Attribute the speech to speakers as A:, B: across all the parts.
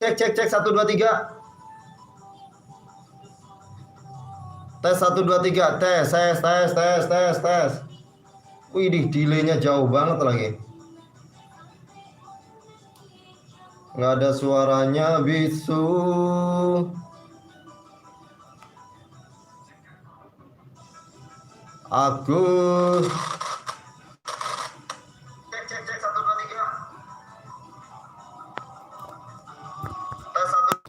A: Cek 1 2 3. Tes 1 2 3. Tes. Wih, delaynya jauh banget lagi. Nggak ada suaranya, bisu. Agus. Cek 1 2 3. Tes 1.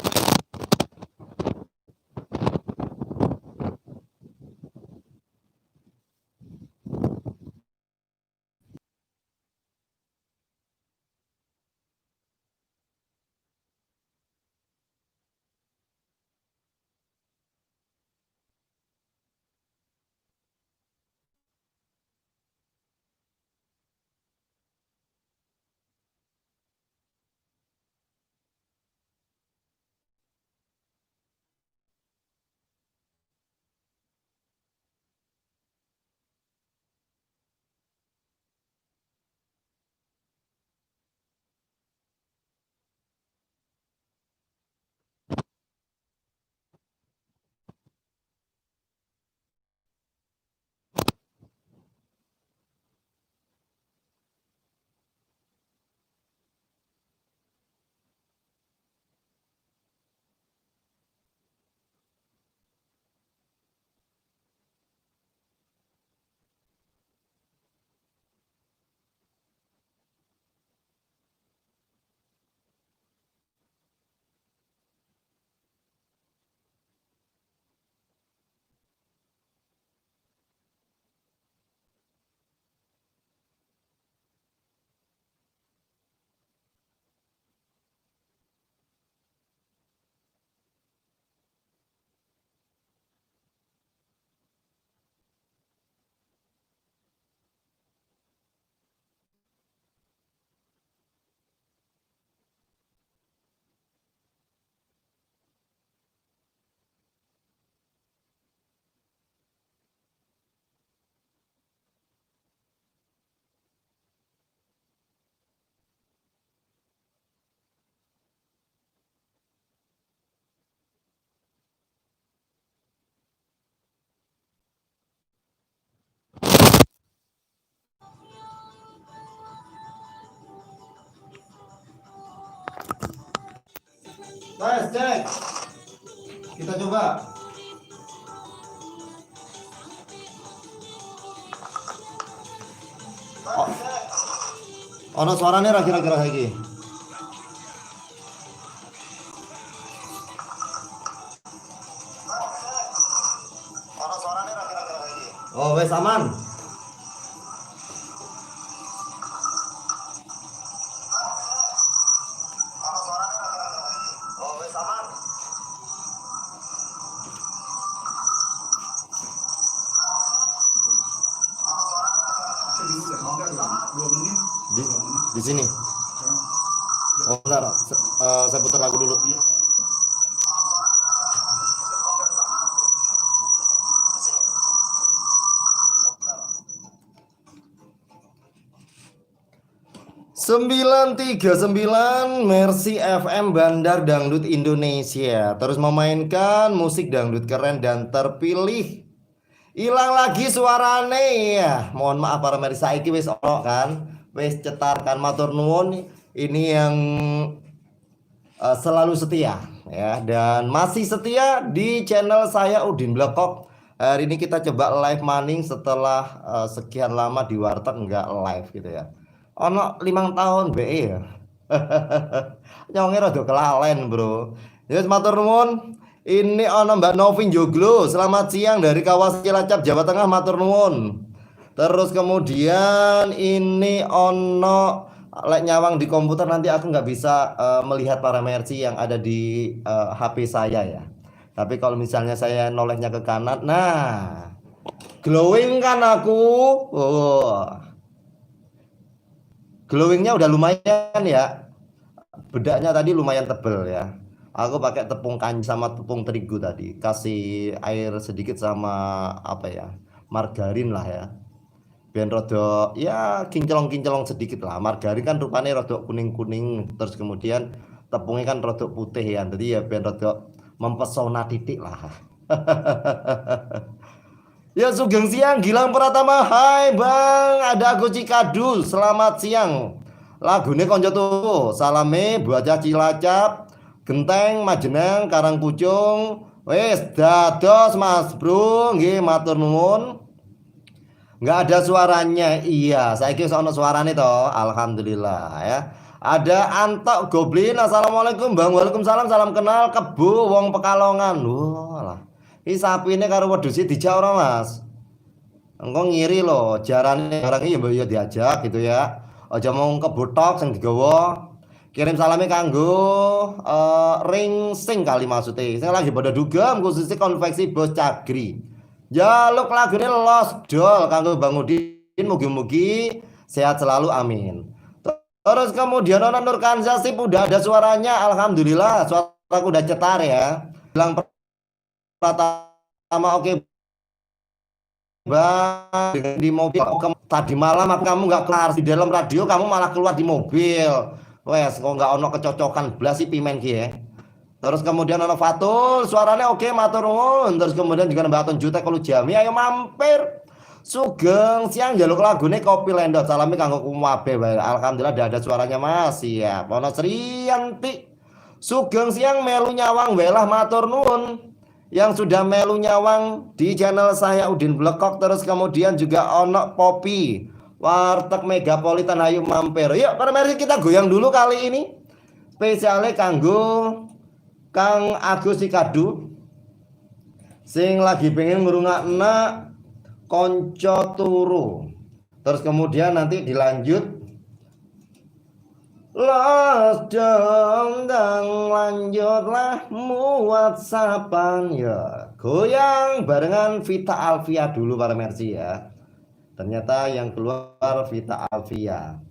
A: Tes, cek. Kita coba. Ono suaranya ra kira-kira lagi. Ono suaranya ra kira-kira lagi. Oh, wes aman. Ono suaranya ra kira-kira lagi. Oh, wes aman. Di sini. Oh, bentar. Saya putar lagu dulu. Sembilan 939 Mercy FM Bandar Dangdut Indonesia terus memainkan musik dangdut keren dan terpilih. Hilang lagi suarane ya. Mohon maaf para Mercy, saiki wis ono kan. Wis cetar kan, matur nuwun. Ini yang selalu setia ya, dan masih setia di channel saya Udin Blekok. Hari ini kita coba live maning setelah sekian lama di warteg enggak live gitu ya. Ono 5 tahun BE ya. Nyonge rada kelalen, Bro. Ya matur nuwun. Ini ono Mbak Novin Joglo. Selamat siang dari kawasan Cilacap, Jawa Tengah, matur nuwun. Terus kemudian ini ono lek nyawang di komputer, nanti aku nggak bisa melihat para Mercy yang ada di HP saya ya. Tapi kalau misalnya saya nolehnya ke kanan, nah glowing kan aku. Oh, glowingnya udah lumayan ya. Bedaknya tadi lumayan tebel ya. Aku pakai tepung kanji sama tepung terigu tadi. Kasih air sedikit sama apa ya, margarin lah ya. Biar rodok ya kinclong-kinclong sedikit lah. Margarin kan rupanya rodok kuning-kuning. Terus kemudian tepungnya kan rodok putih ya, jadi ya ben rodok mempesona titik lah. Ya Sugeng siang, Gilang Pratama. Hai Bang, ada Agus Cikadul. Selamat siang. Lagune konco tuh. Salame Buaja Cilacap, Genteng, Majenang, Karangpucung. Wes dados Mas Bro, nggih matur nuwun. Nggak ada suaranya. Iya, saya kira sono suaranya toh. Alhamdulillah ya. Ada Antok Goblin. Assalamualaikum Bang. Waalaikumsalam. Salam kenal Kebo Wong Pekalongan. Wah lah. Ini sapi ini karo wedhus dijak ora Mas? Engko ngiri loh, jarane barang iki ya diajak gitu ya. Aja mau kebotok sing digawa. Kirim salamnya kanggo ring sing kali maksudnya. Saya lagi pada dugem khususnya konveksi Bos Cagri. Jaluk lagune Los Dol kanggo Bang Udin mugi-mugi sehat selalu amin. Terus kemudian Nona Nur Kanza sip udah ada suaranya alhamdulillah suaraku udah cetar ya. Bilang pertama oke Bang di mobil tadi malam kamu nggak kelar di dalam radio kamu malah keluar di mobil. Wes kok nggak ono kecocokan belas sih pimen ki ya. Terus kemudian ono Fatul suaranya oke matur nuwun. Terus kemudian juga Mbak Tun Juta kalau Jami ayo mampir. Sugeng siang jaluk lagune Kopi Lendot salami kanggo kumabe bae. Alhamdulillah ada suaranya Mas. Siap. Ono Sriyanti. Sugeng siang melu nyawang welah matur nuwun. Yang sudah melu nyawang di channel saya Udin Blekok. Terus kemudian juga ono Popi Warteg Megapolitan ayo mampir. Yuk para mari kita goyang dulu kali ini. Spesialnya kanggo Kang Agus Cikadu sing lagi pengen ngrungokna konco turu. Terus kemudian nanti dilanjut Los dong dan lanjutlah muat sapan ya. Goyang barengan Vita Alvia dulu para merci ya. Ternyata yang keluar Vita Alvia.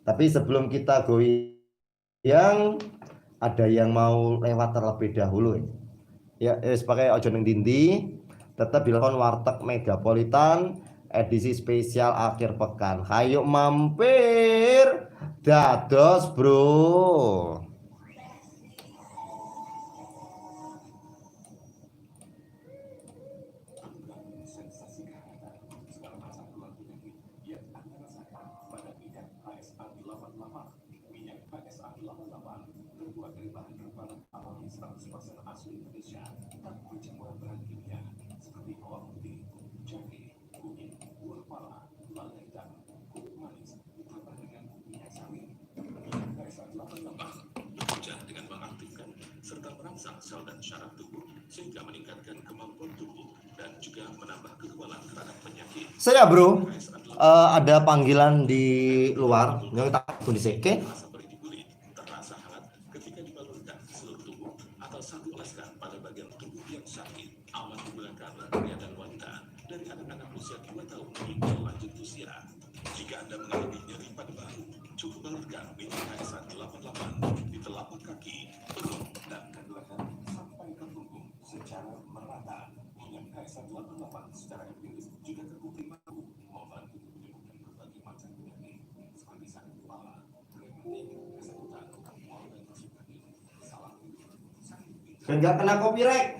A: Tapi sebelum kita goyang ada yang mau lewat terlebih dahulu ya. Pakai ojo neng dindi tetap dilakukan Warteg Megapolitan edisi spesial akhir pekan. Hayo mampir dados bro.
B: Sel dan syaraf tubuh sehingga meningkatkan kemampuan tubuh dan juga menambah kekebalan terhadap penyakit.
A: Saya bro, ada panggilan di luar, yang tak kondisike.
B: Terasa hangat ketika dibalurkan seluruh tubuh atau satu oleskan pada bagian tubuh yang sakit. Aman digunakan pria dan wanita dari anak-anak usia 2 tahun hingga lanjut usia. Jika Anda mengalami nyeri pada bahu, cukup balurkan minyak KSA 88 di telapak kaki, perut, dan leher sampai ke punggung secara merata. Minyak KSA 88 secara empiris juga terbukti mampu membantu menyembuhkan berbagai macam penyakit seperti sakit kepala, rematik, kesakitan, mual dan masuk angin, salah tidur, sakit pinggang.
A: Enggak kena copyright.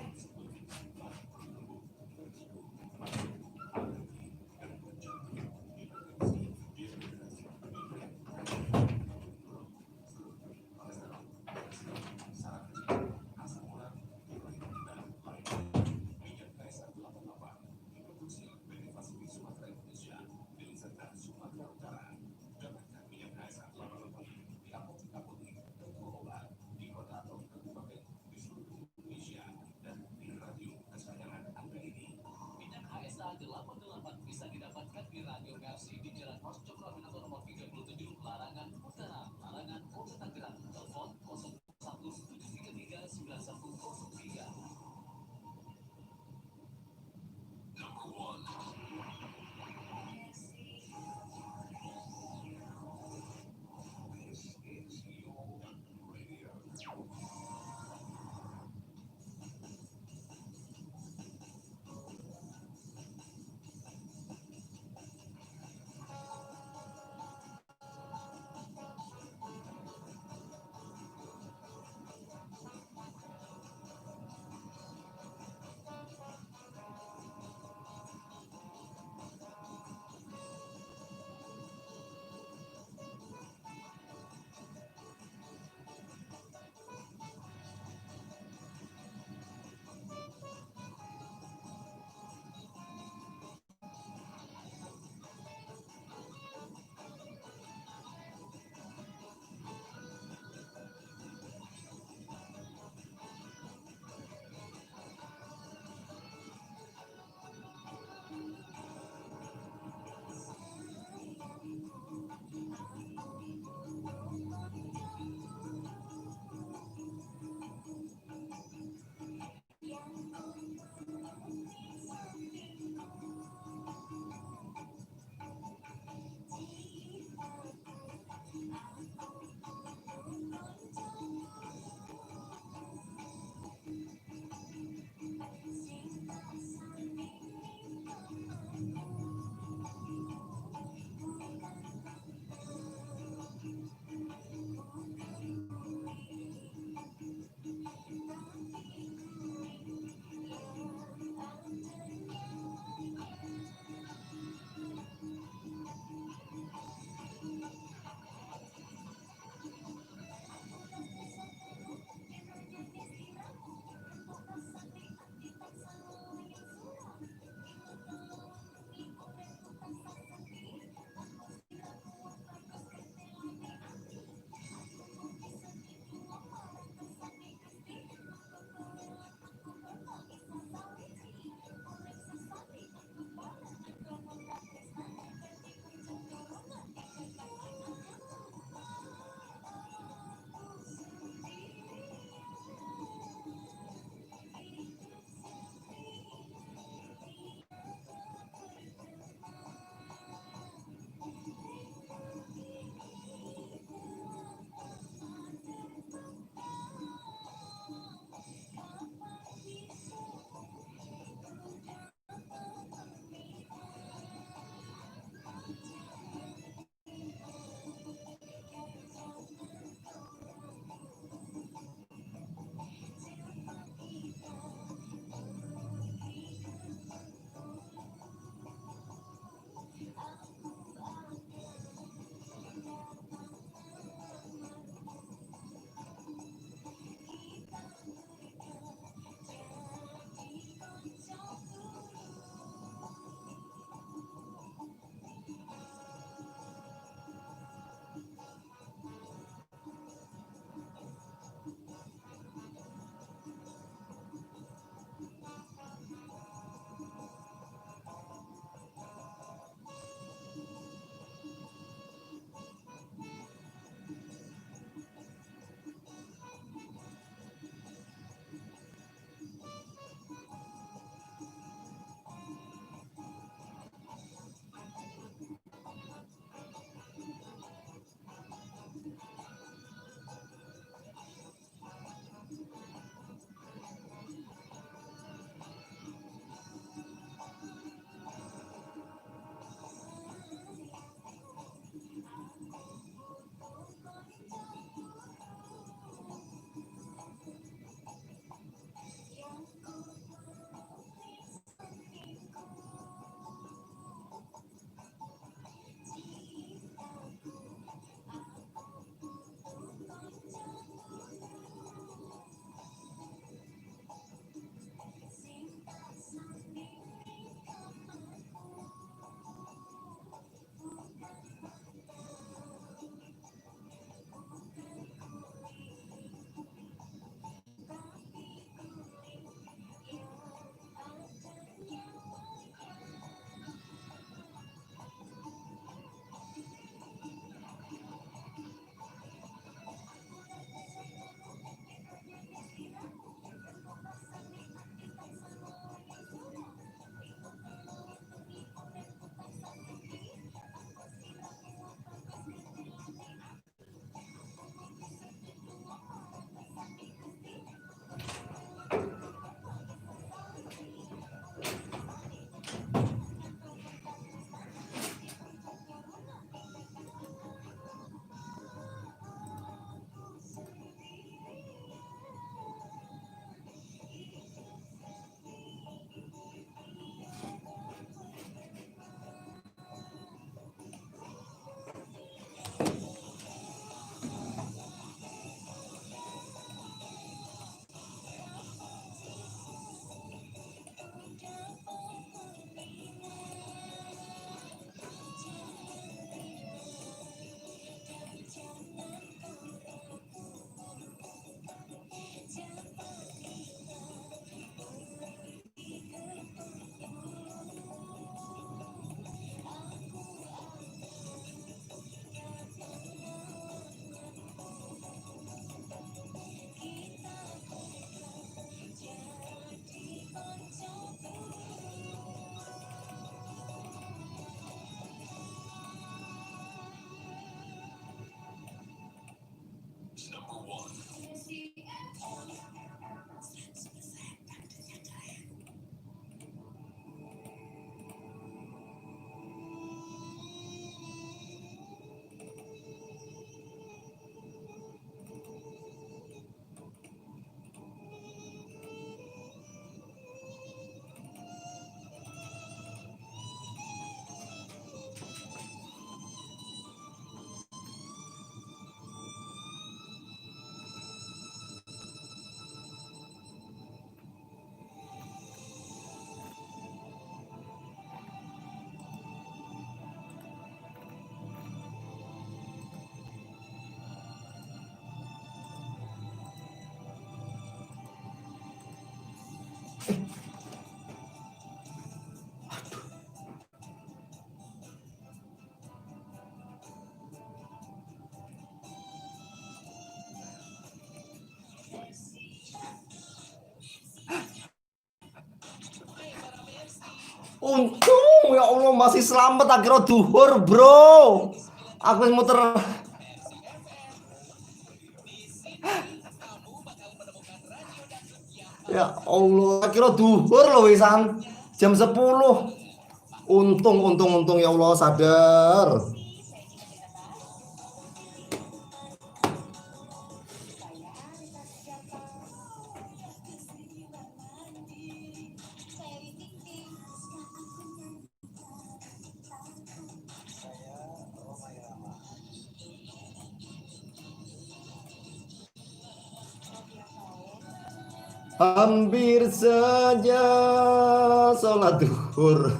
A: Untung ya Allah masih selamat akhirnya duhur bro. Aku muter. Ya Allah akhirnya duhur loh wisan jam 10. Untung ya Allah sadar. Hampir saja sholat duhur.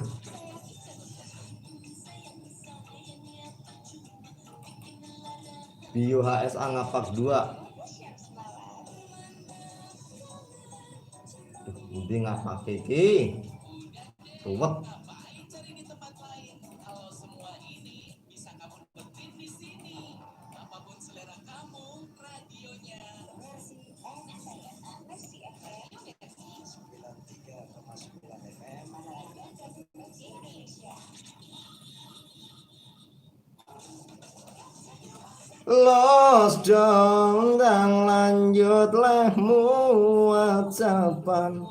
A: Bio HSA ngapak 2. Ini ngapak iki. Ruwet. Los dong dan lanjut lehmu whatsappan.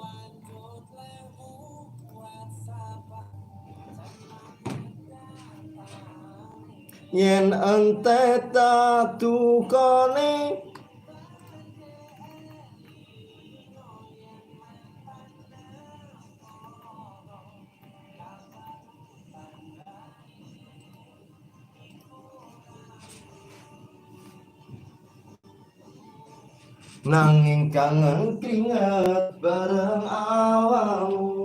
A: Yen ente tatukone nanging kangen keringet bareng awakmu.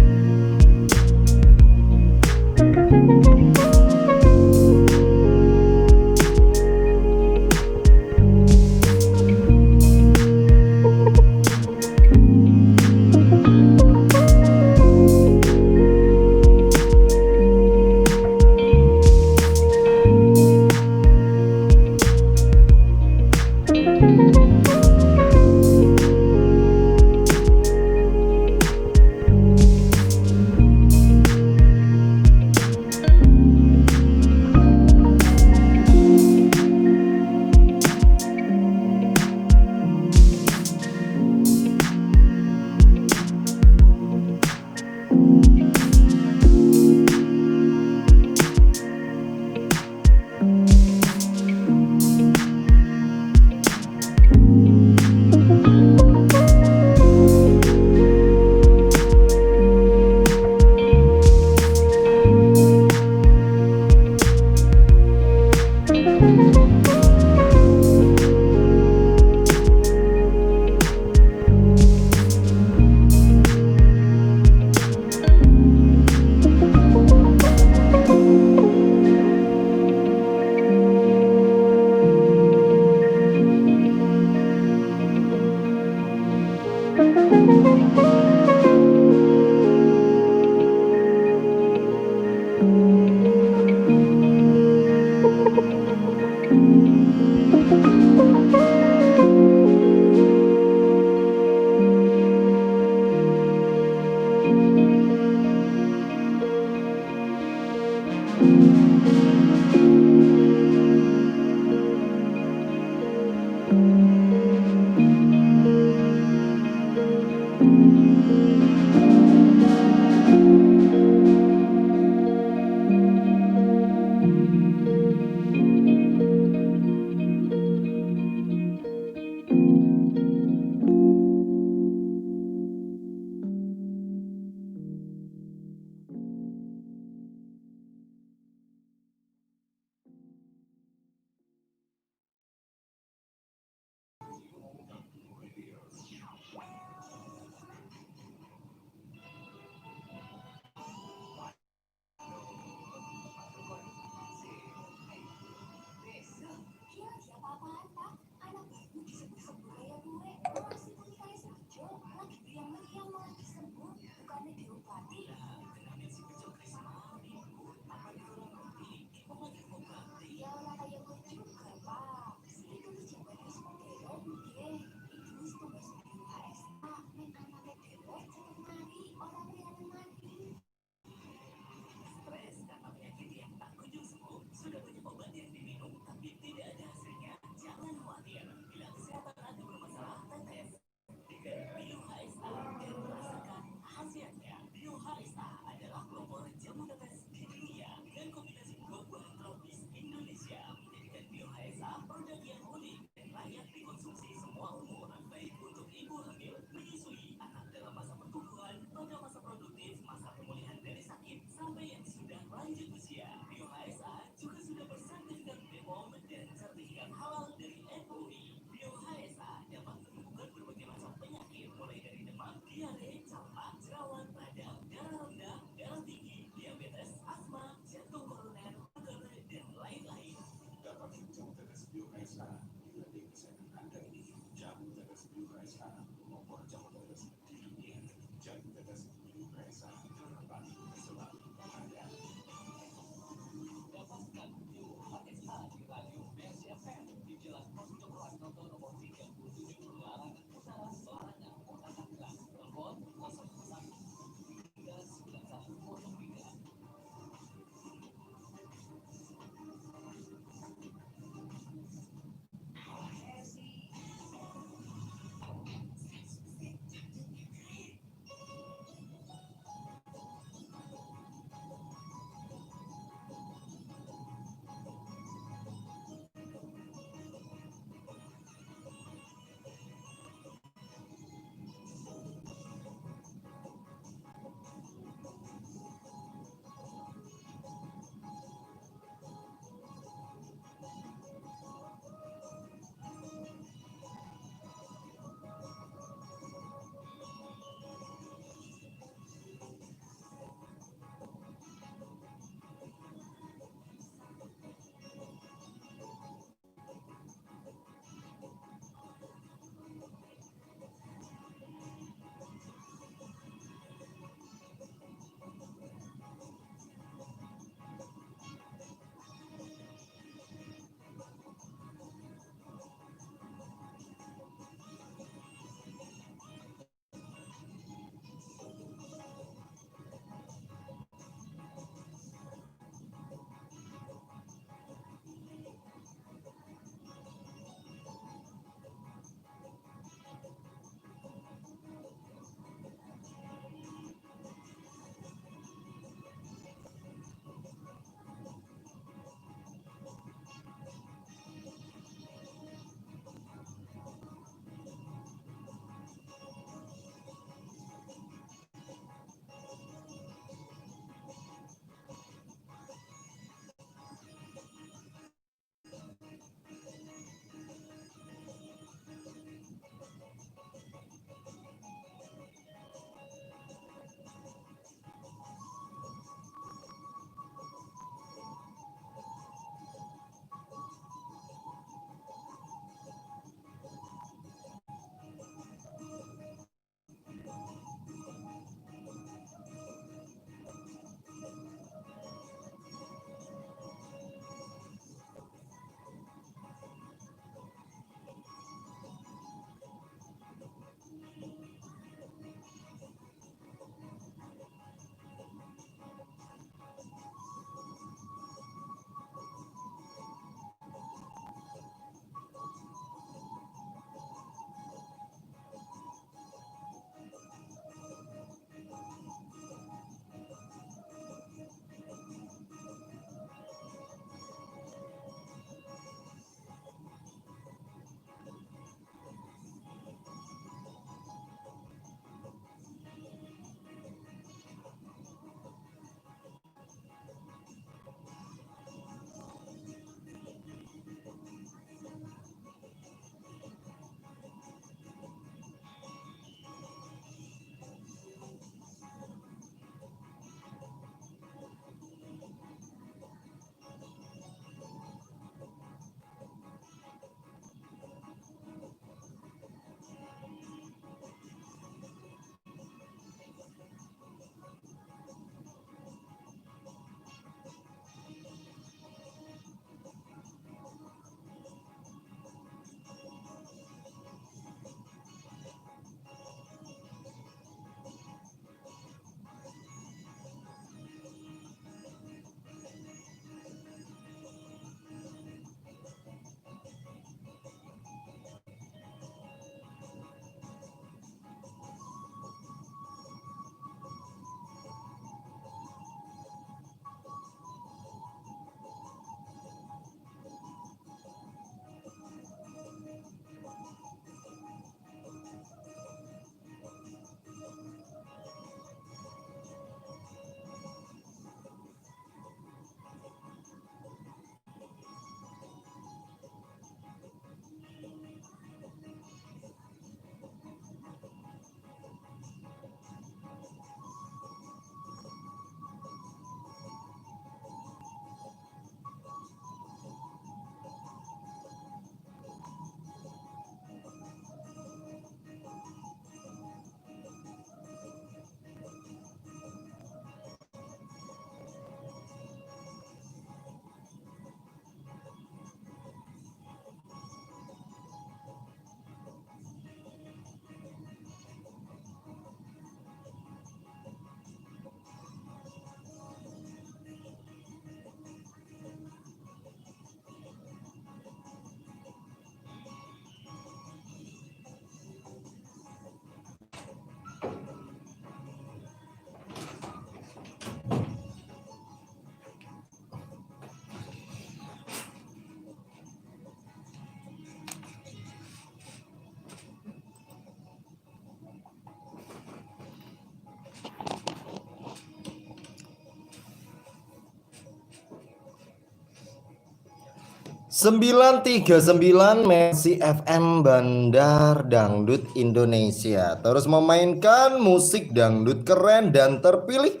A: 939 Mercy FM Bandar Dangdut Indonesia terus memainkan musik dangdut keren dan terpilih.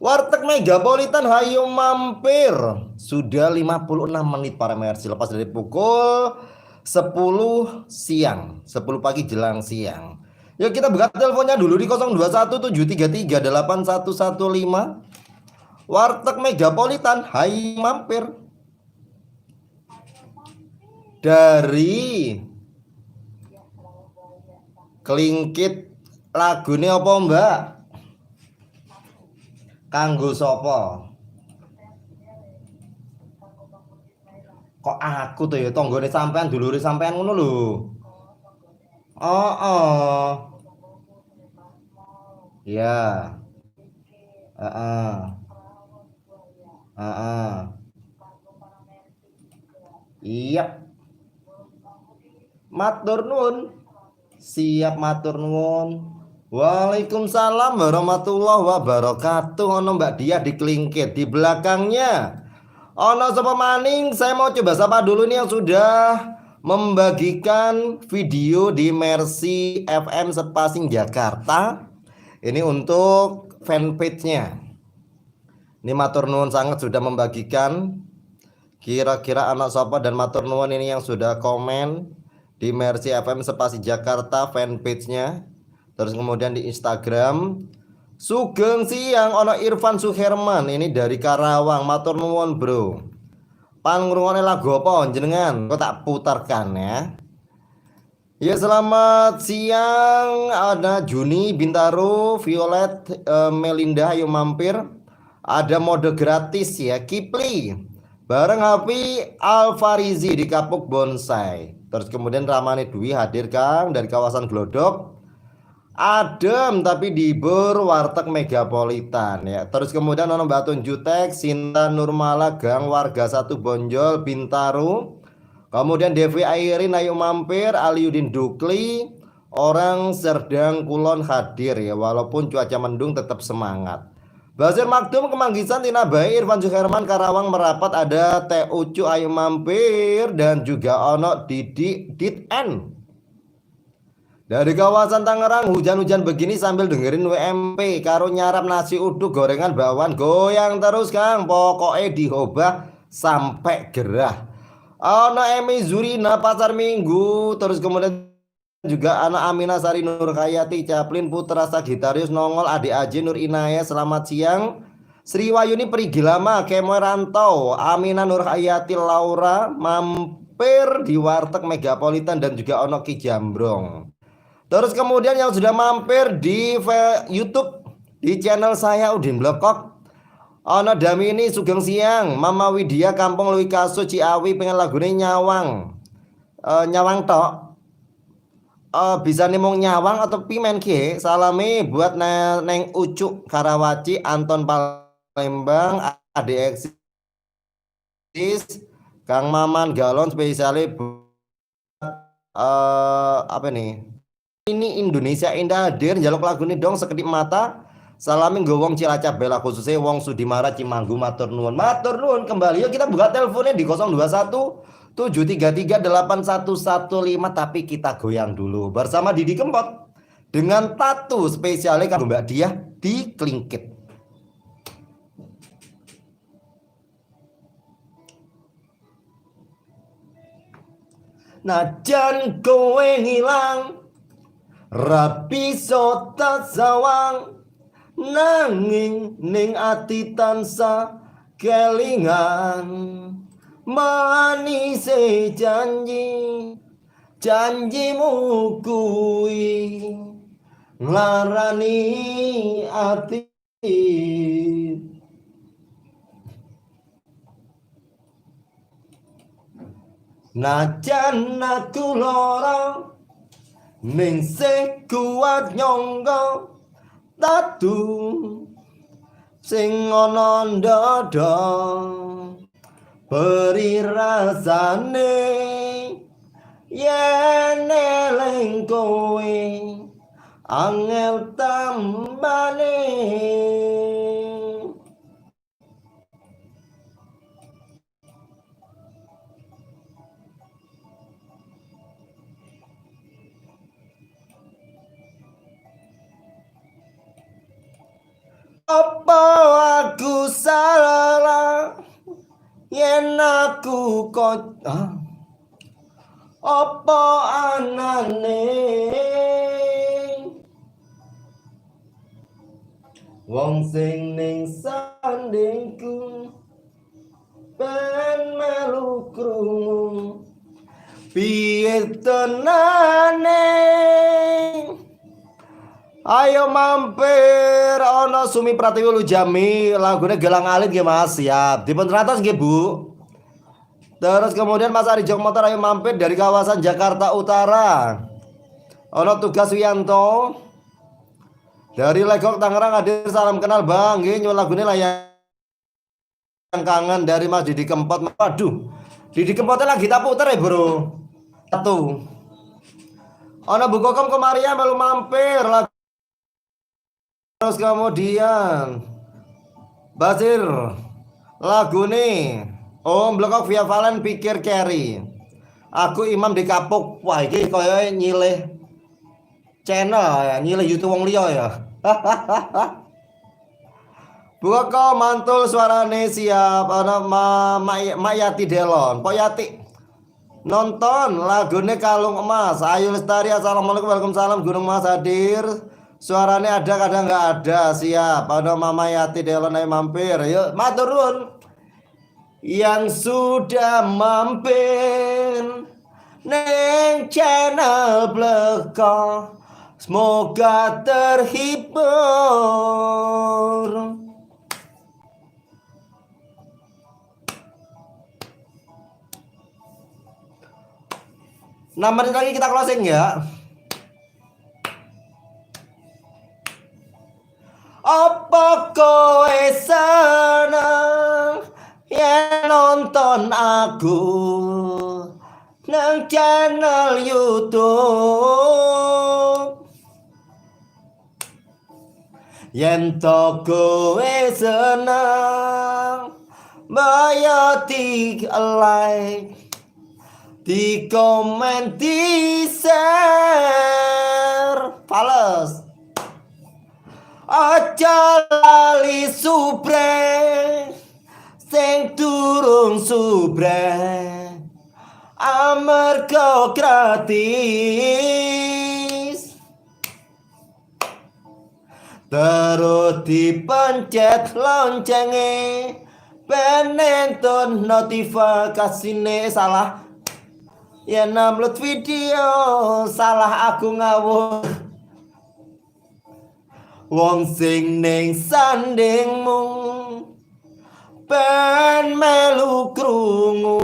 A: Warteg Megapolitan hayu mampir. Sudah 56 menit para Mercy, lepas dari pukul 10 siang, 10 pagi jelang siang. Yuk kita buka teleponnya dulu di 0217338115. Warteg Megapolitan hayu mampir. Dari Kelingkit, lagunya apa Mbak? Kanggo sopo? Kok aku tuh ya tonggone sampean dulure sampean ngono lho. Oh, oh. Ya. Heeh. Heeh. Iya. Matur nuwun. Siap matur nuwun. Waalaikumsalam warahmatullahi wabarakatuh. Ono Mbak Dia di Kelingkit, di belakangnya ono sapa maning. Saya mau coba sapa dulu nih yang sudah membagikan video di Mercy FM Sepasing Jakarta. Ini untuk fanpage-nya. Ini matur nuwun sangat sudah membagikan. Kira-kira anak sapa dan matur nuwun ini yang sudah komen di Mercy FM Sepasi Jakarta fanpage-nya. Terus kemudian di Instagram Sugeng siang ono Irfan Suherman, ini dari Karawang. Matur nuwun bro. Pangrungone lagu apa jenengan? Kok tak putarkan ya. Ya selamat siang. Ada Juni Bintaro, Violet, Melinda ayo mampir. Ada mode gratis ya, Kipli bareng Happy Alfarizi di Kapuk Bonsai. Terus kemudian Ramane Dwi hadir Kang dari kawasan Glodok. Adem tapi di Warteg Megapolitan ya. Terus kemudian ono Batun Jutek, Sinta Nurmala Gang warga 1 Bonjol Bintaro. Kemudian Devi Airin ayo mampir, Aliudin Dukli, orang Serdang Kulon hadir ya, walaupun cuaca mendung tetap semangat. Basir Makdum Kemanggisan, Tina Bayi, Irfan Suherman Karawang merapat, ada Teh Ucu ayo mampir, dan juga ono Didi Dit-N dari kawasan Tangerang. Hujan-hujan begini sambil dengerin WMP karo nyarap nasi uduk gorengan bawang, goyang terus Kang, pokoknya dihobah sampai gerah. Ono Emi Zurina Pasar Minggu. Terus kemudian juga anak Amina Sari Nur Hayati, Caplin Putra Sagitarius nongol, Adik Aji Nur Inaya selamat siang. Sri Wayuni Perigi Lama Kemoy Rantau, Amina Nur Hayati Laura mampir di Warteg Megapolitan, dan juga ono Ki Jambrong. Terus kemudian yang sudah mampir di YouTube di channel saya Udin Blokok, ono Damini Sugeng siang, Mama Widya Kampung Lui Kasu Ciawi pengen lagune nyawang. Nyawang tok. Bisa nih mau nyawang atau pimen ki. Salami buat Neng Ucuk Karawaci, Anton Palembang, ADX Kang Maman Galon spesialnya apa nih? Ini Indonesia Indah hadir njaluk lagu ini dong sekedip mata. Salami nggo wong Cilacap Bela, khususnya wong Sudimara Cimanggu. Matur nuwun. Matur nuwun kembali. Yuk kita buka teleponnya di 0217338115, tapi kita goyang dulu bersama Didi Kempot dengan Tatu spesialnya kanggo Mbak Diah di Kelingkit. Najan kowe ngilang rapi sota sawang, nanging ning ati tansah kelingan. Manise janjimu kuwi nglarani ati. Najan aku lara ning sing kuat nyangga, Tatu sing ana ndada beri rasane yen eling kowe angel tambane. Apa aku salah yen aku kok apa anane wong sing ning sandingku ben melu krungu piye tenane. Ayo mampir ono Sumi Pratiwi Lujami lagune Gelang Alit nggih Mas, siap. Dipun teratos nggih Bu. Terus kemudian Mas Ari Jok Motor ayo mampir dari kawasan Jakarta Utara. Ono Tugas Wiyanto dari Legok Tangerang hadir, salam kenal Bang. Nggih nyuwun lagune layang kangen dari Mas Didi Kempot. Waduh. Didi Kempotnya lagi tak puter ya, Bro. Satu. Ono Bu Kokom Komaria melu mampir. Terus kemudian Basir lagu nih Om Blekok via Valen pikir carry. Aku Imam di Kapuk. Wah ini kaya nyilih channel ya, nyilih YouTube wong liya ya. Buka mantul suarane siap. Ana Mayati Delon. Pok Yati nonton lagune Kalung Emas. Ayu Lestari, assalamualaikum, waalaikumsalam. Gunung Mas hadir. Suaranya ada kadang nggak ada, siap. Ada Mama Yati Delon ayo mampir. Yuk maturun yang sudah mampir neng channel Blekok, semoga terhibur. Nah menit lagi kita closing ya. Apa kowe seneng yen nonton aku nang channel YouTube? Yen to kowe seneng bayo di like, di komen, di share, fales. Aja lali subrek sing durung subrek amarga gratis. Terus dipencet loncenge ben entuk notifikasine. Salah yen upload video, salah aku ngawur. Wong sing ning sandingmu ben melu krungu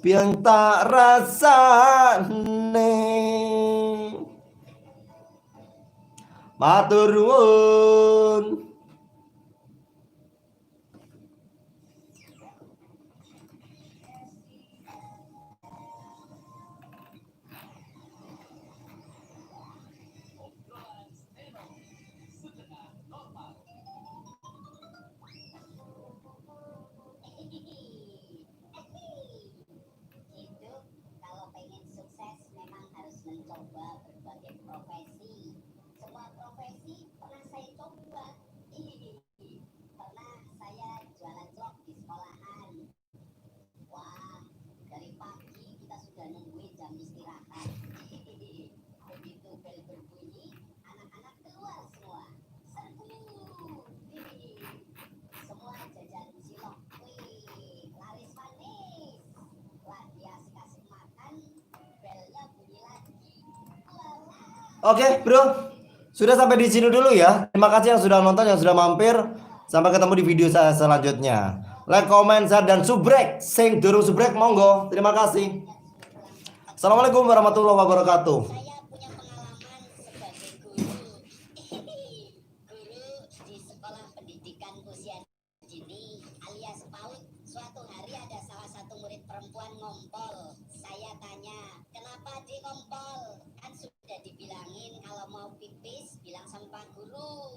A: piang tak rasane. Matur nuwun.
C: Mencoba berbagai profesi. Semua profesi pernah saya coba. Pernah saya jualan cilok di sekolahan. Wah, dari pagi kita sudah nungguin jam istirahat. Begitu bel berbunyi, anak-anak keluar semua. Serbu. Semua jajan cilok. Wih, laris manis. Wah, dia kasih makan, belnya bunyi lagi.
A: Oke bro, sudah sampai di sini dulu ya. Terima kasih yang sudah nonton, yang sudah mampir. Sampai ketemu di video saya selanjutnya. Like, comment, share, dan subrek. Sing durung subrek monggo. Terima kasih. Assalamualaikum warahmatullahi wabarakatuh.
C: Saya punya pengalaman sebagai guru. Guru di sekolah pendidikan usia dini alias PAUD. Suatu hari ada salah satu murid perempuan ngompol. Saya tanya, kenapa dia ngompol? Kan sudah dibilangin kalau mau pipis bilang sama Pak Guru.